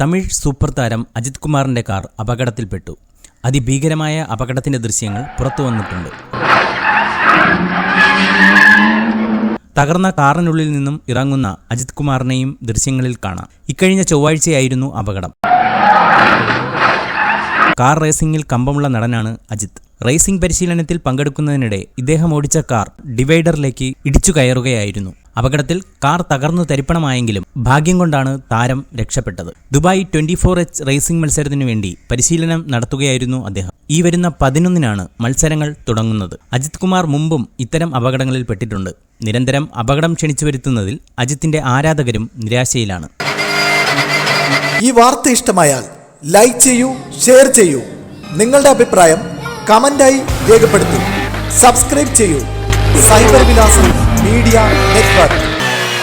Tamil super താരം അജിത് കുമാറിന്റെ car അപകടത്തിൽപ്പെട്ടു. അതിഭീകരമായ അപകടത്തിന്റെ ദൃശ്യങ്ങൾ പുറത്തുവന്നിട്ടുണ്ട്. തകർന്ന കാറിനുള്ളിൽ നിന്നും ഇറങ്ങുന്ന അജിത് കുമാറിനെയും ദൃശ്യങ്ങളിൽ കാണാം. ഇക്കഴിഞ്ഞ ചൊവ്വാഴ്ചയായിരുന്നു അപകടം. കാർ റേസിംഗിൽ കമ്പമുള്ള നടനാണ് അജിത്. റേസിംഗ് പരിശീലനത്തിൽ പങ്കെടുക്കുന്നതിനിടെ ഇദ്ദേഹം ഓടിച്ച കാർ ഡിവൈഡറിലേക്ക് ഇടിച്ചു കയറുകയായിരുന്നു. അപകടത്തിൽ കാർ തകർന്നു തരിപ്പണമായെങ്കിലും ഭാഗ്യം കൊണ്ടാണ് താരം രക്ഷപ്പെട്ടത്. ദുബായ് 24H റേസിംഗ് മത്സരത്തിനു വേണ്ടി പരിശീലനം നടത്തുകയായിരുന്നു അദ്ദേഹം. ഈ വരുന്ന 11-നാണ് മത്സരങ്ങൾ തുടങ്ങുന്നത്. അജിത് കുമാർ മുമ്പും ഇത്തരം അപകടങ്ങളിൽ പെട്ടിട്ടുണ്ട്. നിരന്തരം അപകടം ക്ഷണിച്ചു വരുത്തുന്നതിൽ അജിത്തിന്റെ ആരാധകരും നിരാശയിലാണ്. ഈ വാർത്ത ഇഷ്ടമായാൽ ലൈക്ക് ചെയ്യൂ, ഷെയർ ചെയ്യൂ. നിങ്ങളുടെ അഭിപ്രായം കമന്റായി രേഖപ്പെടുത്തൂ. സബ്സ്ക്രൈബ് ചെയ്യൂ. സൈബർ വിലാസം മീഡിയ നെറ്റ്വർക്ക്.